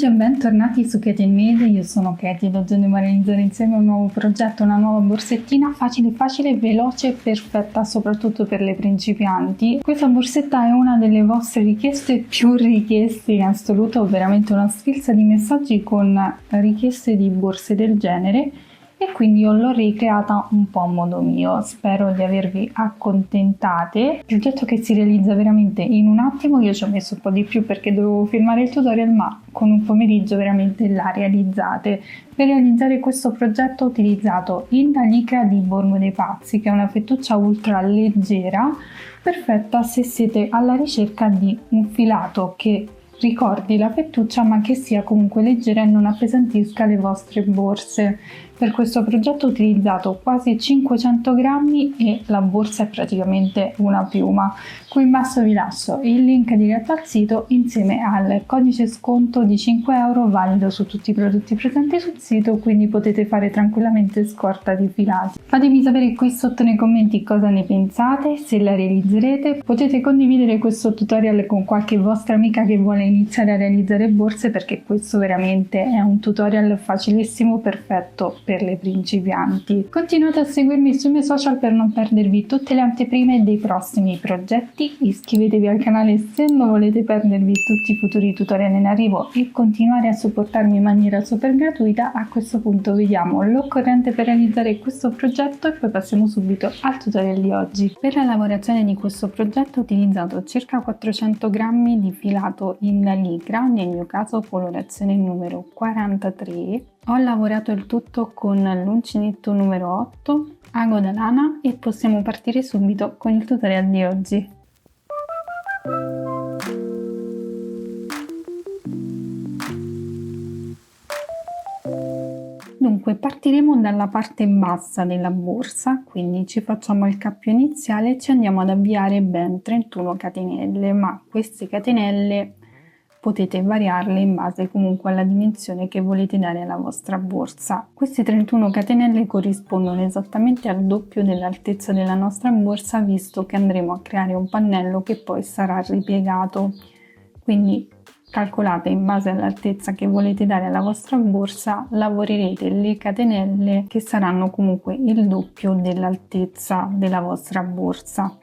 pomeriggio e bentornati su Katie Made. Io sono Katie ed oggi andiamo a realizzare insieme un nuovo progetto, una nuova borsettina facile, veloce e perfetta soprattutto per le principianti. Questa borsetta è una delle vostre richieste più richieste in assoluto, veramente una sfilza di messaggi con richieste di borse del genere. E quindi io l'ho ricreata un po' a modo mio, spero di avervi accontentate. Progetto che si realizza veramente in un attimo, io ci ho messo un po' di più perché dovevo filmare il tutorial, ma con un pomeriggio veramente la realizzate. Per realizzare questo progetto ho utilizzato il licra di Borgo dei Pazzi, che è una fettuccia ultra leggera, perfetta se siete alla ricerca di un filato che ricordi la fettuccia ma che sia comunque leggera e non appesantisca le vostre borse. Per questo progetto ho utilizzato quasi 500 grammi e la borsa è praticamente una piuma. Qui in basso vi lascio il link diretto al sito insieme al codice sconto di 5 euro valido su tutti i prodotti presenti sul sito, quindi potete fare tranquillamente scorta di filati. Fatemi sapere qui sotto nei commenti cosa ne pensate, se la realizzerete. Potete condividere questo tutorial con qualche vostra amica che vuole iniziare a realizzare borse, perché questo veramente è un tutorial facilissimo, perfetto per le principianti. Continuate a seguirmi sui miei social per non perdervi tutte le anteprime dei prossimi progetti. Iscrivetevi al canale se non volete perdervi tutti i futuri tutorial in arrivo e continuare a supportarmi in maniera super gratuita. A questo punto vediamo l'occorrente per realizzare questo progetto e poi passiamo subito al tutorial di oggi. Per la lavorazione di questo progetto ho utilizzato circa 400 grammi di filato in licra, nel mio caso colorazione numero 43. Ho lavorato il tutto con l'uncinetto numero 8, ago da lana, e possiamo partire subito con il tutorial di oggi. Dunque partiremo dalla parte bassa della borsa, quindi ci facciamo il cappio iniziale e ci andiamo ad avviare ben 31 catenelle, ma queste catenelle potete variarle in base comunque alla dimensione che volete dare alla vostra borsa. Queste 31 catenelle corrispondono esattamente al doppio dell'altezza della nostra borsa, visto che andremo a creare un pannello che poi sarà ripiegato. Quindi calcolate in base all'altezza che volete dare alla vostra borsa, lavorerete le catenelle che saranno comunque il doppio dell'altezza della vostra borsa.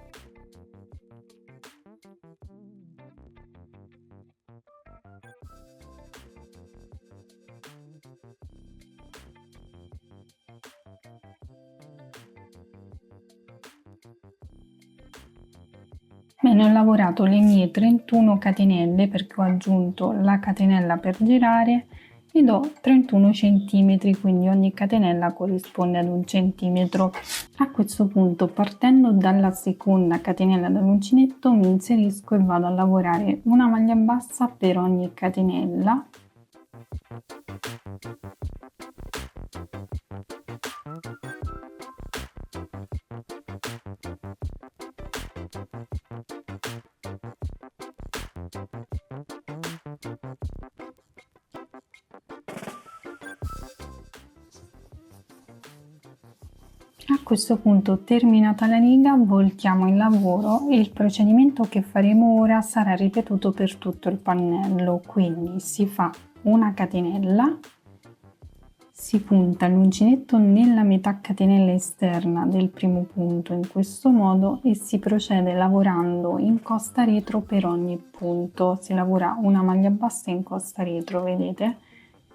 Bene, ho lavorato le mie 31 catenelle perché ho aggiunto la catenella per girare ed ho 31 centimetri, quindi ogni catenella corrisponde ad un centimetro. A questo punto, partendo dalla seconda catenella dall'uncinetto, mi inserisco e vado a lavorare una maglia bassa per ogni catenella. A questo punto, terminata la riga, voltiamo il lavoro e il procedimento che faremo ora sarà ripetuto per tutto il pannello. Quindi si fa una catenella, si punta l'uncinetto nella metà catenella esterna del primo punto in questo modo e si procede lavorando in costa retro per ogni punto. Si lavora una maglia bassa in costa retro, vedete?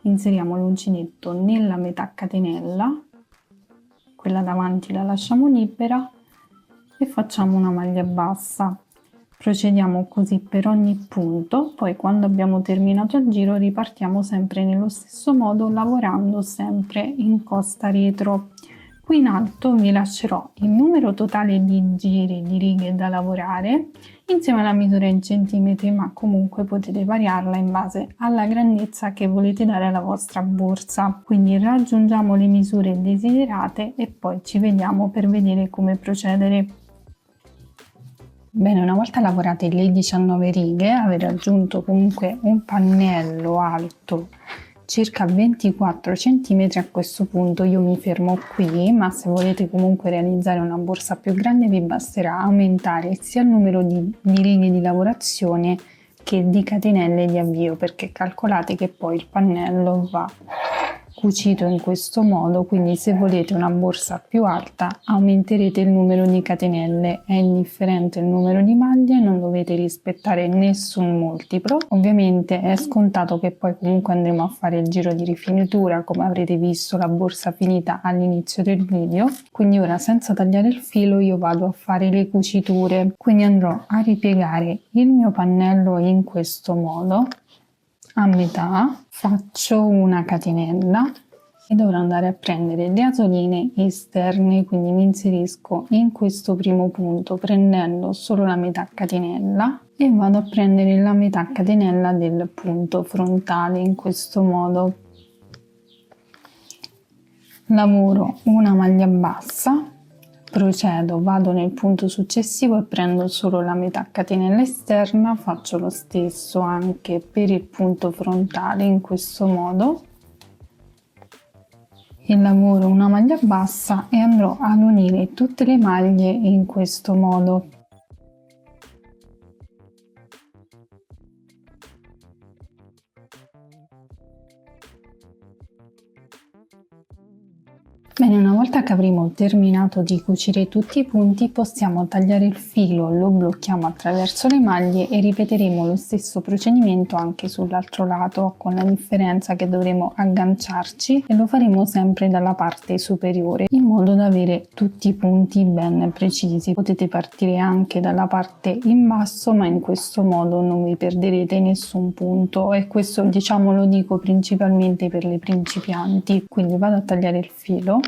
Inseriamo l'uncinetto nella metà catenella, quella davanti la lasciamo libera e facciamo una maglia bassa. Procediamo così per ogni punto, poi quando abbiamo terminato il giro ripartiamo sempre nello stesso modo, lavorando sempre in costa retro. Qui in alto vi lascerò il numero totale di giri di righe da lavorare insieme alla misura in centimetri, ma comunque potete variarla in base alla grandezza che volete dare alla vostra borsa. Quindi raggiungiamo le misure desiderate e poi ci vediamo per vedere come procedere. Bene, una volta lavorate le 19 righe, aver aggiunto comunque un pannello alto circa 24 cm, a questo punto io mi fermo qui, ma se volete comunque realizzare una borsa più grande vi basterà aumentare sia il numero di righe di lavorazione che di catenelle di avvio, perché calcolate che poi il pannello va cucito in questo modo, quindi se volete una borsa più alta aumenterete il numero di catenelle, è indifferente il numero di maglie, non dovete rispettare nessun multiplo. Ovviamente è scontato che poi comunque andremo a fare il giro di rifinitura, come avrete visto la borsa finita all'inizio del video, quindi ora senza tagliare il filo io vado a fare le cuciture, quindi andrò a ripiegare il mio pannello in questo modo a metà, faccio una catenella e dovrò andare a prendere le asoline esterne, quindi mi inserisco in questo primo punto prendendo solo la metà catenella e vado a prendere la metà catenella del punto frontale. In questo modo lavoro una maglia bassa, procedo, vado nel punto successivo e prendo solo la metà catenella esterna, faccio lo stesso anche per il punto frontale in questo modo e lavoro una maglia bassa e andrò ad unire tutte le maglie in questo modo. Bene, una volta che avremo terminato di cucire tutti i punti possiamo tagliare il filo, lo blocchiamo attraverso le maglie e ripeteremo lo stesso procedimento anche sull'altro lato, con la differenza che dovremo agganciarci e lo faremo sempre dalla parte superiore in modo da avere tutti i punti ben precisi. Potete partire anche dalla parte in basso, ma in questo modo non vi perderete nessun punto, e questo diciamo lo dico principalmente per le principianti. Quindi vado a tagliare il filo.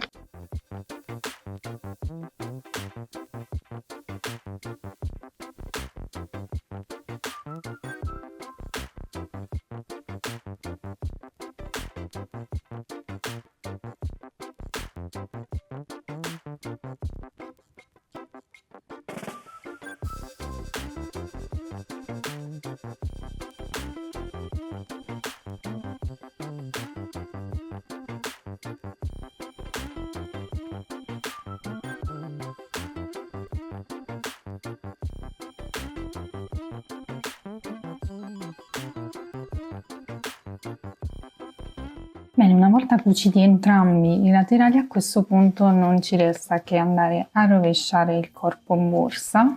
Bene, una volta cuciti entrambi i laterali, a questo punto non ci resta che andare a rovesciare il corpo borsa.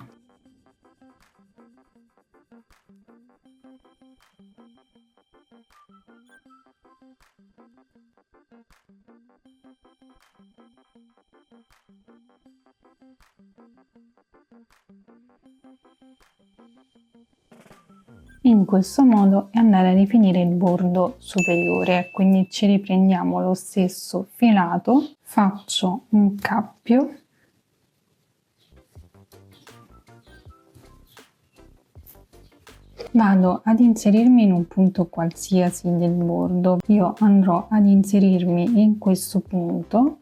In questo modo e andare a rifinire il bordo superiore, quindi ci riprendiamo lo stesso filato, faccio un cappio, vado ad inserirmi in un punto qualsiasi del bordo. Io andrò ad inserirmi in questo punto,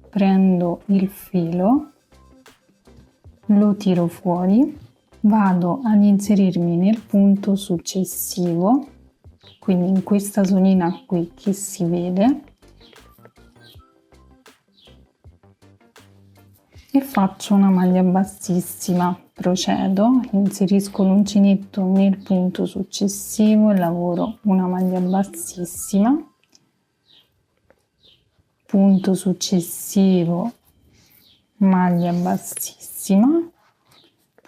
prendo il filo, lo tiro fuori, vado ad inserirmi nel punto successivo, quindi in questa zonina qui che si vede, e faccio una maglia bassissima. Procedo, inserisco l'uncinetto nel punto successivo e lavoro una maglia bassissima, punto successivo, maglia bassissima,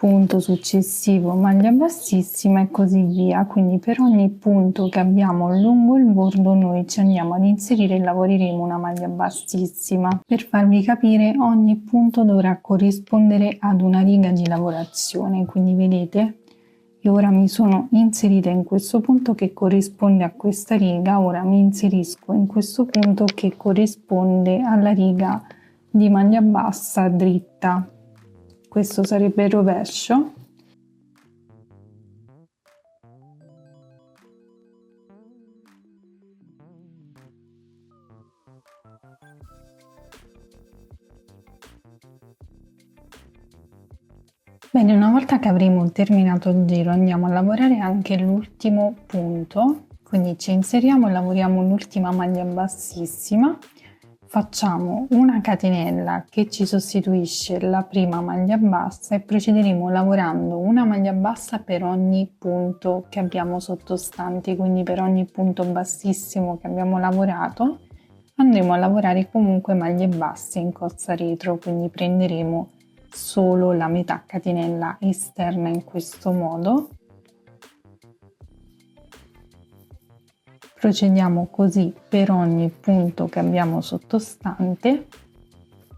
punto successivo, maglia bassissima e così via. Quindi per ogni punto che abbiamo lungo il bordo noi ci andiamo ad inserire e lavoreremo una maglia bassissima. Per farvi capire, ogni punto dovrà corrispondere ad una riga di lavorazione, quindi vedete io ora mi sono inserita in questo punto che corrisponde a questa riga, ora mi inserisco in questo punto che corrisponde alla riga di maglia bassa dritta. Questo sarebbe il rovescio. Bene, una volta che avremo terminato il giro andiamo a lavorare anche l'ultimo punto, quindi ci inseriamo e lavoriamo l'ultima maglia bassissima, facciamo una catenella che ci sostituisce la prima maglia bassa e procederemo lavorando una maglia bassa per ogni punto che abbiamo sottostante, quindi per ogni punto bassissimo che abbiamo lavorato andremo a lavorare comunque maglie basse in costa retro, quindi prenderemo solo la metà catenella esterna in questo modo. Procediamo così per ogni punto che abbiamo sottostante.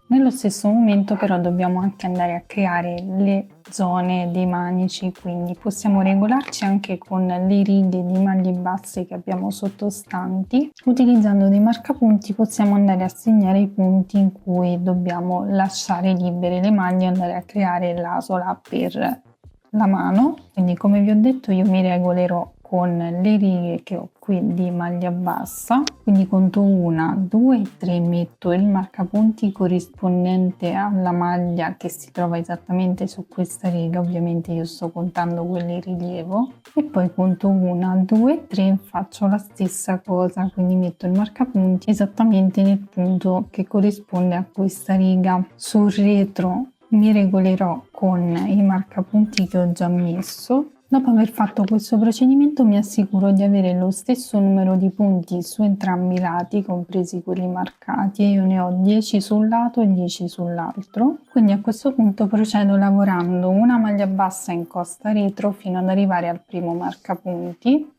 Nello stesso momento però dobbiamo anche andare a creare le zone dei manici, quindi possiamo regolarci anche con le righe di maglie basse che abbiamo sottostanti. Utilizzando dei marcapunti possiamo andare a segnare i punti in cui dobbiamo lasciare libere le maglie e andare a creare l'asola per la mano. Quindi come vi ho detto io mi regolerò con le righe che ho qui di maglia bassa, quindi conto 1, 2 e 3, metto il marcapunti corrispondente alla maglia che si trova esattamente su questa riga, ovviamente io sto contando quelle in rilievo, e poi conto 1, 2 e 3, faccio la stessa cosa, quindi metto il marcapunti esattamente nel punto che corrisponde a questa riga. Sul retro mi regolerò con i marcapunti che ho già messo. Dopo aver fatto questo procedimento mi assicuro di avere lo stesso numero di punti su entrambi i lati, compresi quelli marcati, e io ne ho 10 sul lato e 10 sull'altro. Quindi a questo punto procedo lavorando una maglia bassa in costa retro fino ad arrivare al primo marcapunti.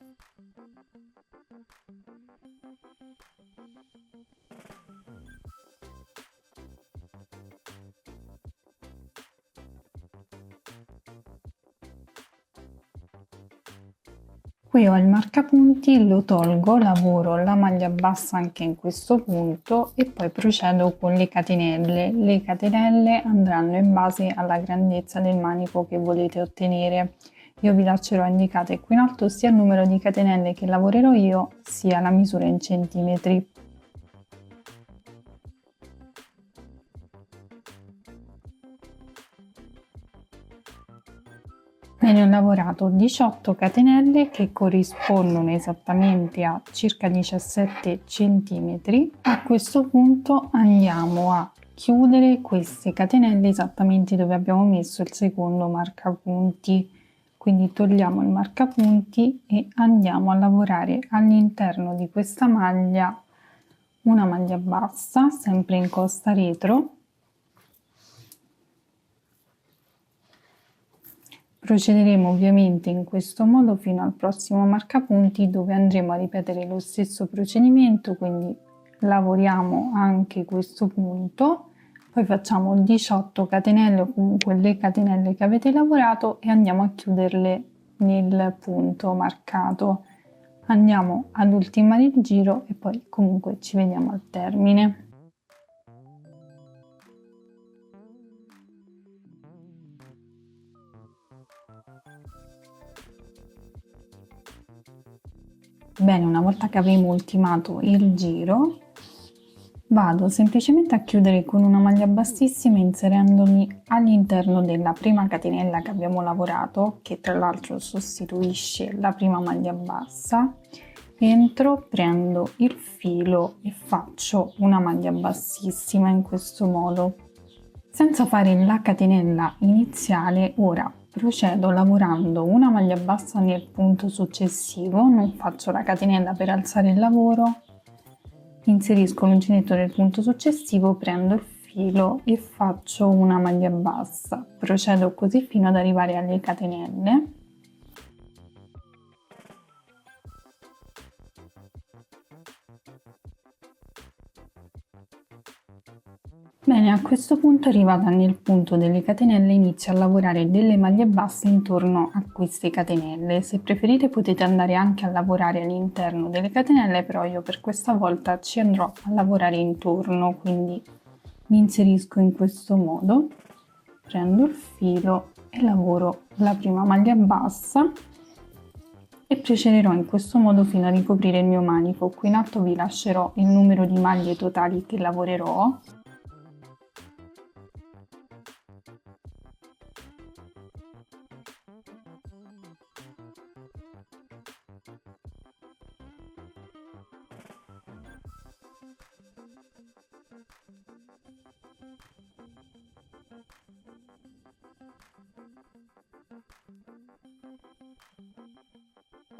Qui ho il marcapunti, lo tolgo, lavoro la maglia bassa anche in questo punto e poi procedo con le catenelle. Le catenelle andranno in base alla grandezza del manico che volete ottenere. Io vi lascerò indicate qui in alto sia il numero di catenelle che lavorerò io, sia la misura in centimetri. Bene, ho lavorato 18 catenelle che corrispondono esattamente a circa 17 centimetri. A questo punto andiamo a chiudere queste catenelle esattamente dove abbiamo messo il secondo marcapunti. Quindi togliamo il marcapunti e andiamo a lavorare all'interno di questa maglia una maglia bassa, sempre in costa retro. Procederemo ovviamente in questo modo fino al prossimo marcapunti, dove andremo a ripetere lo stesso procedimento, quindi lavoriamo anche questo punto, poi facciamo 18 catenelle o comunque le catenelle che avete lavorato e andiamo a chiuderle nel punto marcato. Andiamo ad ultimare il giro e poi comunque ci vediamo al termine. Bene, una volta che avremo ultimato il giro, vado semplicemente a chiudere con una maglia bassissima inserendomi all'interno della prima catenella che abbiamo lavorato, che tra l'altro sostituisce la prima maglia bassa. Entro, prendo il filo e faccio una maglia bassissima in questo modo. Senza fare la catenella iniziale, ora procedo lavorando una maglia bassa nel punto successivo, non faccio la catenella per alzare il lavoro, inserisco l'uncinetto nel punto successivo, prendo il filo e faccio una maglia bassa. Procedo così fino ad arrivare alle catenelle. Bene, a questo punto arrivata nel punto delle catenelle inizio a lavorare delle maglie basse intorno a queste catenelle. Se preferite potete andare anche a lavorare all'interno delle catenelle, però io per questa volta ci andrò a lavorare intorno, quindi mi inserisco in questo modo, prendo il filo e lavoro la prima maglia bassa e procederò in questo modo fino a ricoprire il mio manico. Qui in alto vi lascerò il numero di maglie totali che lavorerò.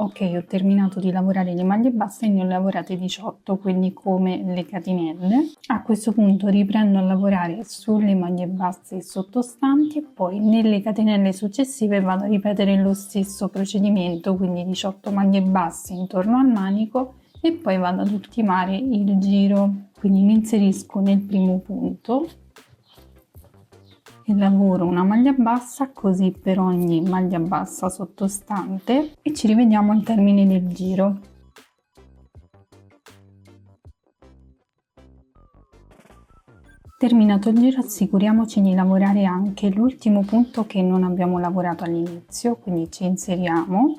Ok, ho terminato di lavorare le maglie basse e ne ho lavorate 18, quindi come le catenelle. A questo punto riprendo a lavorare sulle maglie basse sottostanti e poi nelle catenelle successive vado a ripetere lo stesso procedimento, quindi 18 maglie basse intorno al manico e poi vado ad ultimare il giro. Quindi mi inserisco nel primo punto e lavoro una maglia bassa, così per ogni maglia bassa sottostante, e ci rivediamo al termine del giro. Terminato il giro, assicuriamoci di lavorare anche l'ultimo punto che non abbiamo lavorato all'inizio, quindi ci inseriamo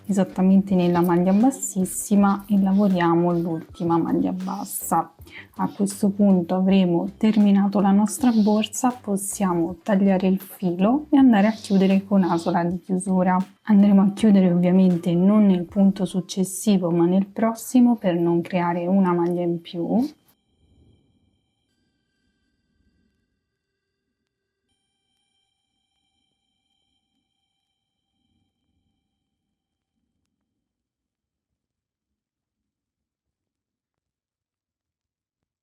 esattamente nella maglia bassissima e lavoriamo l'ultima maglia bassa. A questo punto avremo terminato la nostra borsa, possiamo tagliare il filo e andare a chiudere con asola di chiusura. Andremo a chiudere ovviamente non nel punto successivo ma nel prossimo per non creare una maglia in più.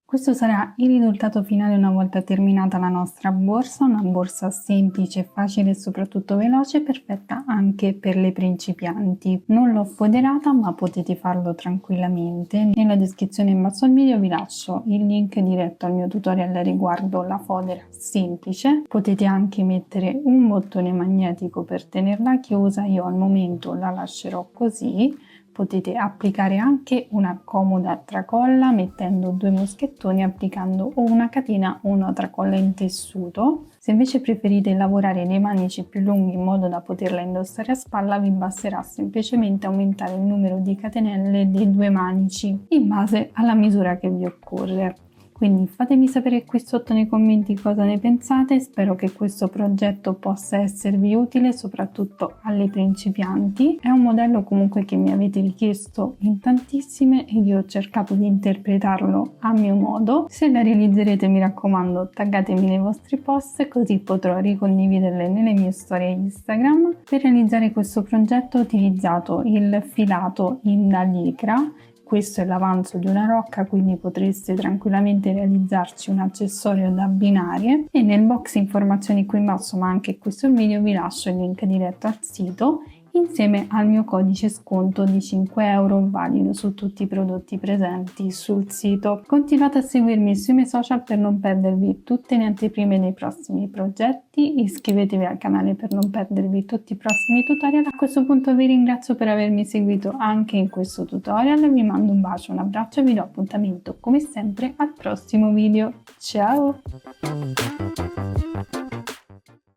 Questo sarà il risultato finale una volta terminata la nostra borsa, una borsa semplice, facile e soprattutto veloce, perfetta anche per le principianti. Non l'ho foderata ma potete farlo tranquillamente. Nella descrizione in basso al video vi lascio il link diretto al mio tutorial riguardo la fodera semplice. Potete anche mettere un bottone magnetico per tenerla chiusa, io al momento la lascerò così. Potete applicare anche una comoda tracolla mettendo 2 moschettoni, applicando o una catena o una tracolla in tessuto. Se invece preferite lavorare dei manici più lunghi in modo da poterla indossare a spalla, vi basterà semplicemente aumentare il numero di catenelle dei 2 manici in base alla misura che vi occorre. Quindi fatemi sapere qui sotto nei commenti cosa ne pensate, spero che questo progetto possa esservi utile soprattutto alle principianti. È un modello comunque che mi avete richiesto in tantissime ed io ho cercato di interpretarlo a mio modo. Se la realizzerete mi raccomando taggatemi nei vostri post così potrò ricondividerle nelle mie storie Instagram. Per realizzare questo progetto ho utilizzato il filato in licra. Questo è l'avanzo di una rocca, quindi potreste tranquillamente realizzarci un accessorio da abbinare, e nel box informazioni qui in basso ma anche qui sul video vi lascio il link diretto al sito insieme al mio codice sconto di 5 euro valido su tutti i prodotti presenti sul sito. Continuate a seguirmi sui miei social per non perdervi tutte le anteprime dei prossimi progetti, iscrivetevi al canale per non perdervi tutti i prossimi tutorial. A questo punto vi ringrazio per avermi seguito anche in questo tutorial, vi mando un bacio, un abbraccio e vi do appuntamento come sempre al prossimo video. Ciao!